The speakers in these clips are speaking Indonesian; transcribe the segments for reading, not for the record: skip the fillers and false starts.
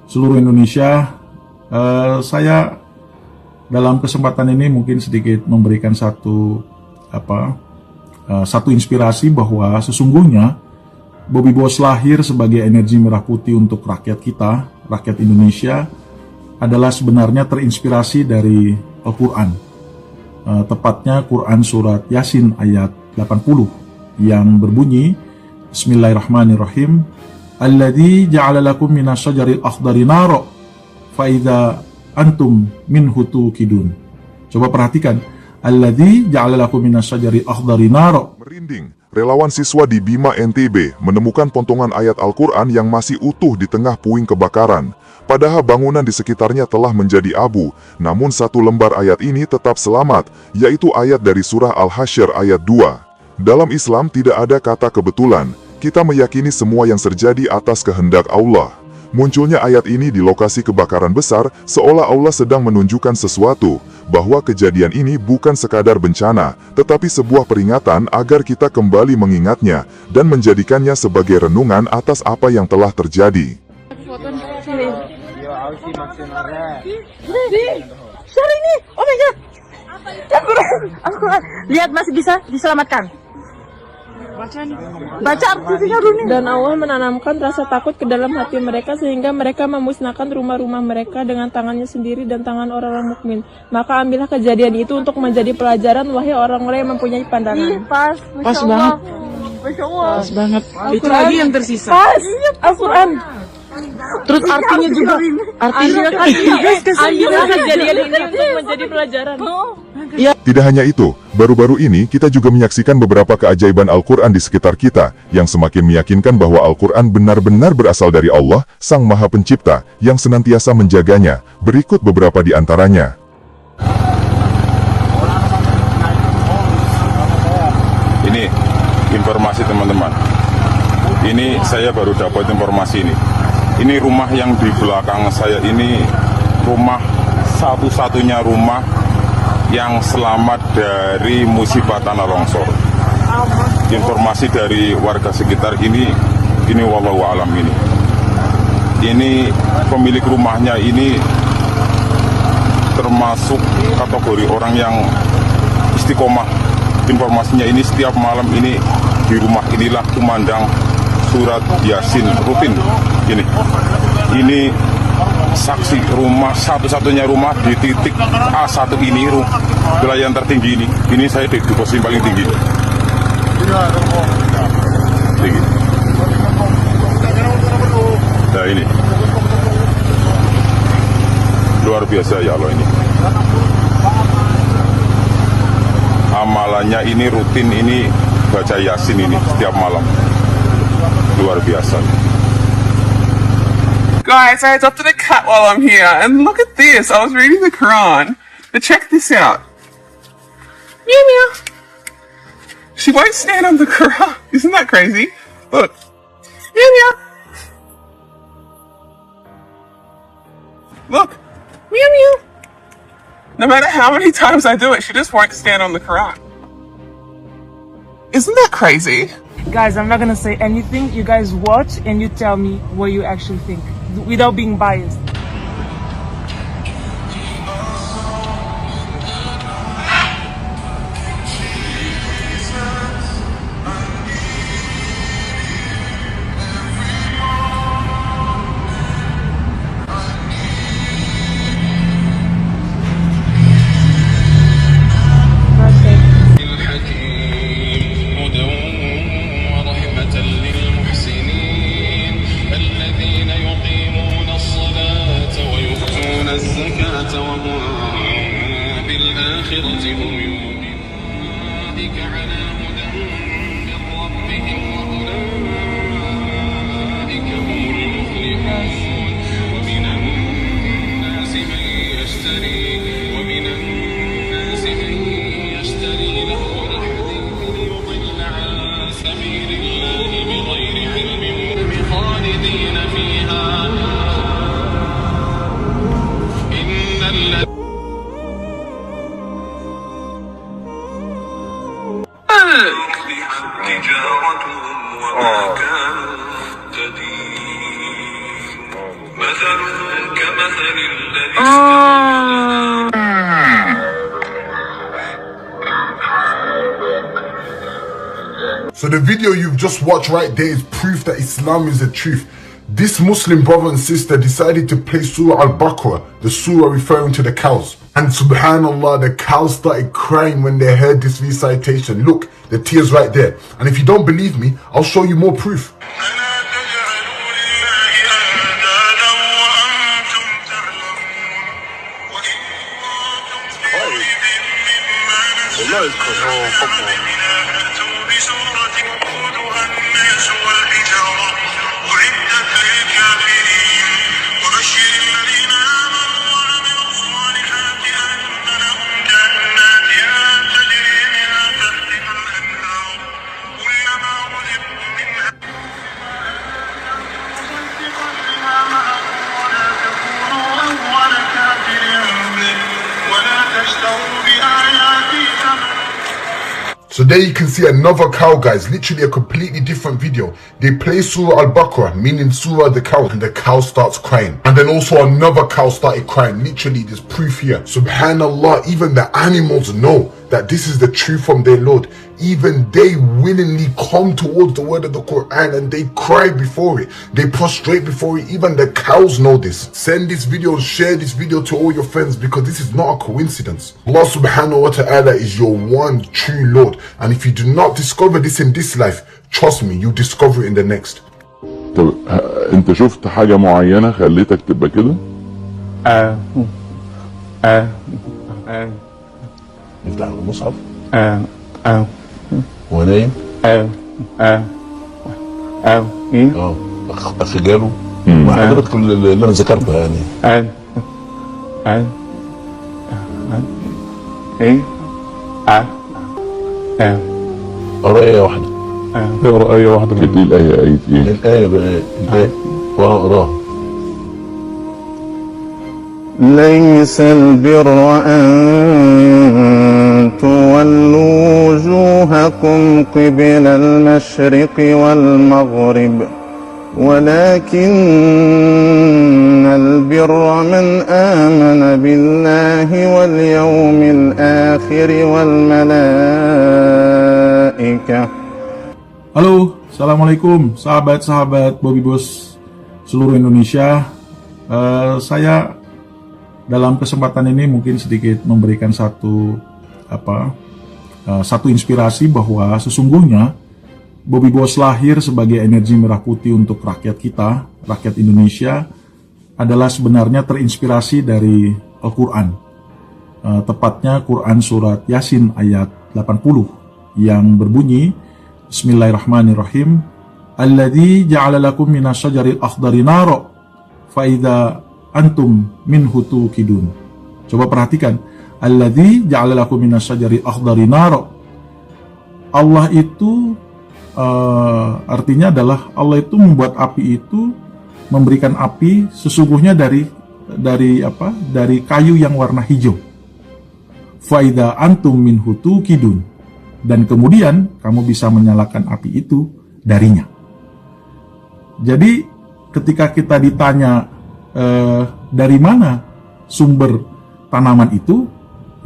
seluruh Indonesia. Saya dalam kesempatan ini mungkin sedikit memberikan satu inspirasi bahwa sesungguhnya Bobby Bos lahir sebagai energi merah putih untuk rakyat kita, rakyat Indonesia, adalah sebenarnya terinspirasi dari Al-Quran. Tepatnya Quran surat Yasin ayat 80 yang berbunyi, Bismillahirrahmanirrahim, Alladzi ja'ala lakum minas syajaril akhdari naro faida antum minhu tuqidun. Coba perhatikan, Alladzi ja'ala lakum minas syajaril akhdari naro. Merinding, relawan siswa di Bima NTB menemukan potongan ayat Al-Quran yang masih utuh di tengah puing kebakaran. Padahal bangunan di sekitarnya telah menjadi abu, namun satu lembar ayat ini tetap selamat, yaitu ayat dari surah Al-Hasyr ayat 2. Dalam Islam tidak ada kata kebetulan, kita meyakini semua yang terjadi atas kehendak Allah. Munculnya ayat ini di lokasi kebakaran besar, seolah Allah sedang menunjukkan sesuatu, bahwa kejadian ini bukan sekadar bencana, tetapi sebuah peringatan agar kita kembali mengingatnya, dan menjadikannya sebagai renungan atas apa yang telah terjadi. Share ini, oh my god, Al-Quran, lihat masih bisa diselamatkan. Baca artinya dulu nih. Dan Allah menanamkan rasa takut ke dalam hati mereka sehingga mereka memusnahkan rumah-rumah mereka dengan tangannya sendiri dan tangan orang-orang mukmin. Maka ambillah kejadian itu untuk menjadi pelajaran wahai orang-orang yang mempunyai pandangan. Pas banget. Masya Allah. Pas banget. Itu lagi yang tersisa. Pas. Al-Quran. Terus artinya juga. Artinya ambillah kejadian ini untuk menjadi pelajaran. Tidak hanya itu, baru-baru ini kita juga menyaksikan beberapa keajaiban Al-Quran di sekitar kita, yang semakin meyakinkan bahwa Al-Quran benar-benar berasal dari Allah, Sang Maha Pencipta, yang senantiasa menjaganya. Berikut beberapa di antaranya. Ini informasi teman-teman. Ini saya baru dapat informasi ini. Ini rumah yang di belakang saya ini, rumah satu-satunya rumah yang selamat dari musibah tanah longsor. Informasi dari warga sekitar ini wallahu alam ini. Ini pemilik rumahnya ini termasuk kategori orang yang istiqomah. Informasinya ini setiap malam ini di rumah inilah kumandang surat Yasin rutin. Ini saksi rumah satu-satunya rumah di titik A1 ini, wilayah yang tertinggi ini. Ini saya di posisi paling tinggi. Tinggi. Nah ini luar biasa ya Allah ini. Amalannya ini rutin ini baca Yasin ini setiap malam. Luar biasa. Guys, I adopted a cat while I'm here, and look at this. I was reading the Quran, but check this out. Meow meow. She won't stand on the Quran. Isn't that crazy? Look. Meow meow. Look. Meow meow. No matter how many times I do it, she just won't stand on the Quran. Isn't that crazy? Guys, I'm not gonna say anything. You guys watch and you tell me what you actually think without being biased. للمحسنين الذين يقيمون الصلاة So the video you've just watched right there is proof that Islam is the truth. This Muslim brother and sister decided to play Surah Al-Baqarah, the surah referring to the cows. And subhanallah, the cows started crying when they heard this recitation. Look, the tears right there. And if you don't believe me, I'll show you more proof. So there you can see another cow, guys, literally a completely different video. They play Surah Al-Baqarah, meaning Surah the cow, and the cow starts crying. And then also another cow started crying. Literally, there's proof here. Subhanallah, even the animals know that this is the truth from their Lord. Even they willingly come towards the word of the Quran and they cry before it. They prostrate before it. Even the cows know this. Send this video and share this video to all your friends, because this is not a coincidence. Allah subhanahu wa ta'ala is your one true Lord. And if you do not discover this in this life, trust me, you discover it in the next. طب انت شفت حاجة معينة خليتك تبقى كده؟ يفتح المصحف هو نايم اخي جاله وحضرتك اللي انا ذكرته يعني اقرا ايه واحده اقرا آية واحدة من دي الآية آية ايه؟ الآية واقراها. ليس البر أن تولوا وجوهكم قبل المشرق والمغرب ولكن البر من آمن بالله واليوم الآخر والملائكة. Halo, Assalamualaikum sahabat-sahabat Bobby Bos seluruh Indonesia. Saya dalam kesempatan ini mungkin sedikit memberikan satu inspirasi bahwa sesungguhnya Bobby Bos lahir sebagai energi merah putih untuk rakyat kita, rakyat Indonesia, adalah sebenarnya terinspirasi dari Al-Quran. Tepatnya Quran surat Yasin ayat 80 yang berbunyi, Bismillahirrahmanirrahim. Alladzi ja'ala lakum minas syajaril akhdari naro fa idza antum minhu tuqidun. Coba perhatikan. Alladzi ja'ala lakum minas syajaril akhdari naro. Allah itu artinya adalah Allah itu membuat api itu, memberikan api sesungguhnya dari kayu yang warna hijau. Fa idza antum minhu tuqidun. Dan kemudian kamu bisa menyalakan api itu darinya. Jadi ketika kita ditanya dari mana sumber tanaman itu,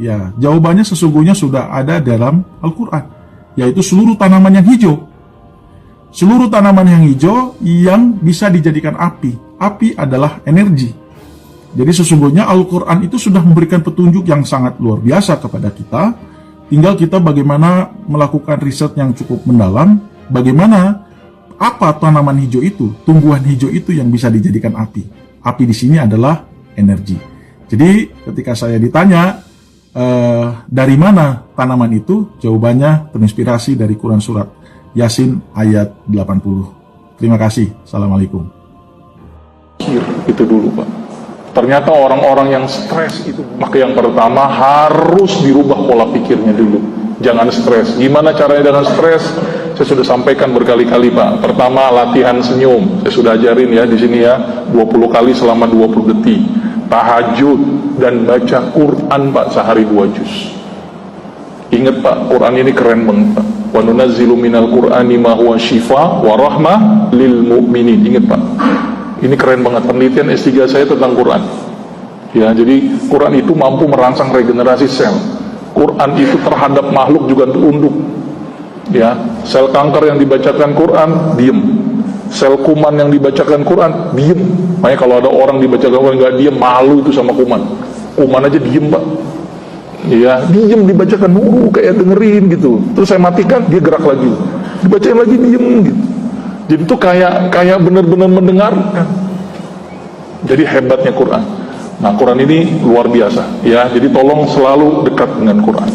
ya jawabannya sesungguhnya sudah ada dalam Al-Quran, yaitu seluruh tanaman yang hijau. Seluruh tanaman yang hijau yang bisa dijadikan api. Api adalah energi. Jadi sesungguhnya Al-Quran itu sudah memberikan petunjuk yang sangat luar biasa kepada kita. Tinggal kita bagaimana melakukan riset yang cukup mendalam, bagaimana apa tanaman hijau itu, tumbuhan hijau itu yang bisa dijadikan api. Api di sini adalah energi. Jadi ketika saya ditanya dari mana tanaman itu, jawabannya terinspirasi dari Quran surat Yasin ayat 80. Terima kasih. Assalamualaikum. Itu dulu Pak. Ternyata orang-orang yang stres itu, maka yang pertama harus dirubah pola pikirnya dulu. Jangan stres. Gimana caranya dengan stres? Saya sudah sampaikan berkali-kali Pak. Pertama, latihan senyum. Saya sudah ajarin ya di sini ya, 20 kali selama 20 detik. Tahajud dan baca Quran Pak sehari 2 juz. Ingat Pak, Quran ini keren banget Pak. Wa nunazzilu minal Qur'ani ma huwa syifa wa rahmah lil mu'minin. Ingat Pak. Ini keren banget, penelitian S3 saya tentang Quran. Ya, jadi Quran itu mampu merangsang regenerasi sel. Quran itu terhadap makhluk juga tunduk. Ya, sel kanker yang dibacakan Quran diem. Sel kuman yang dibacakan Quran diem. Makanya kalau ada orang dibacakan Quran nggak diem, malu itu sama kuman. Kuman aja diem, Pak. Ya, diem dibacakan dulu kayak dengerin gitu. Terus saya matikan, dia gerak lagi. Dibacain lagi diem gitu. Jadi itu kayak benar-benar mendengarkan. Jadi hebatnya Quran. Nah, Quran ini luar biasa ya. Jadi tolong selalu dekat dengan Quran.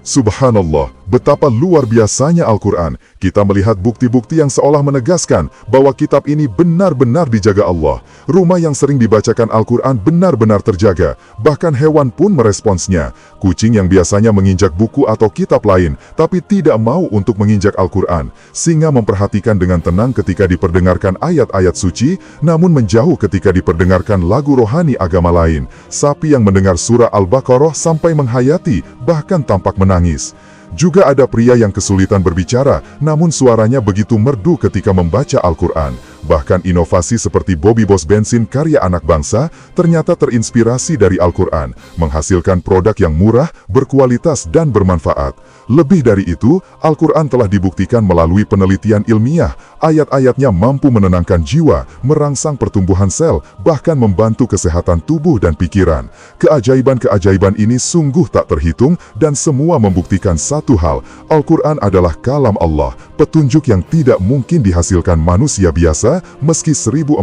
Subhanallah, betapa luar biasanya Al-Quran. Kita melihat bukti-bukti yang seolah menegaskan bahwa kitab ini benar-benar dijaga Allah. Rumah yang sering dibacakan Al-Quran benar-benar terjaga. Bahkan hewan pun meresponsnya. Kucing yang biasanya menginjak buku atau kitab lain, tapi tidak mau untuk menginjak Al-Quran. Singa memperhatikan dengan tenang ketika diperdengarkan ayat-ayat suci, namun menjauh ketika diperdengarkan lagu rohani agama lain. Sapi yang mendengar surah Al-Baqarah sampai menghayati, bahkan tampak menangis. Juga ada pria yang kesulitan berbicara, namun suaranya begitu merdu ketika membaca Al-Quran. Bahkan inovasi seperti Bobby Bos Bensin karya anak bangsa ternyata terinspirasi dari Al-Quran, menghasilkan produk yang murah, berkualitas, dan bermanfaat. Lebih dari itu, Al-Quran telah dibuktikan melalui penelitian ilmiah. Ayat-ayatnya mampu menenangkan jiwa, merangsang pertumbuhan sel, bahkan membantu kesehatan tubuh dan pikiran. Keajaiban-keajaiban ini sungguh tak terhitung dan semua membuktikan satu hal, Al-Quran adalah kalam Allah, petunjuk yang tidak mungkin dihasilkan manusia biasa meski 1400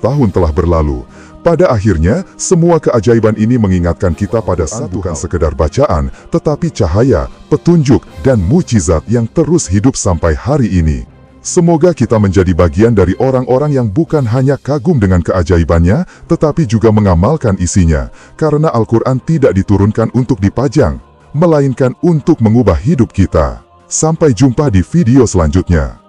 tahun telah berlalu. Pada akhirnya, semua keajaiban ini mengingatkan kita pada bukan sekedar bacaan, tetapi cahaya, petunjuk, dan mukjizat yang terus hidup sampai hari ini. Semoga kita menjadi bagian dari orang-orang yang bukan hanya kagum dengan keajaibannya, tetapi juga mengamalkan isinya, karena Al-Quran tidak diturunkan untuk dipajang, melainkan untuk mengubah hidup kita. Sampai jumpa di video selanjutnya.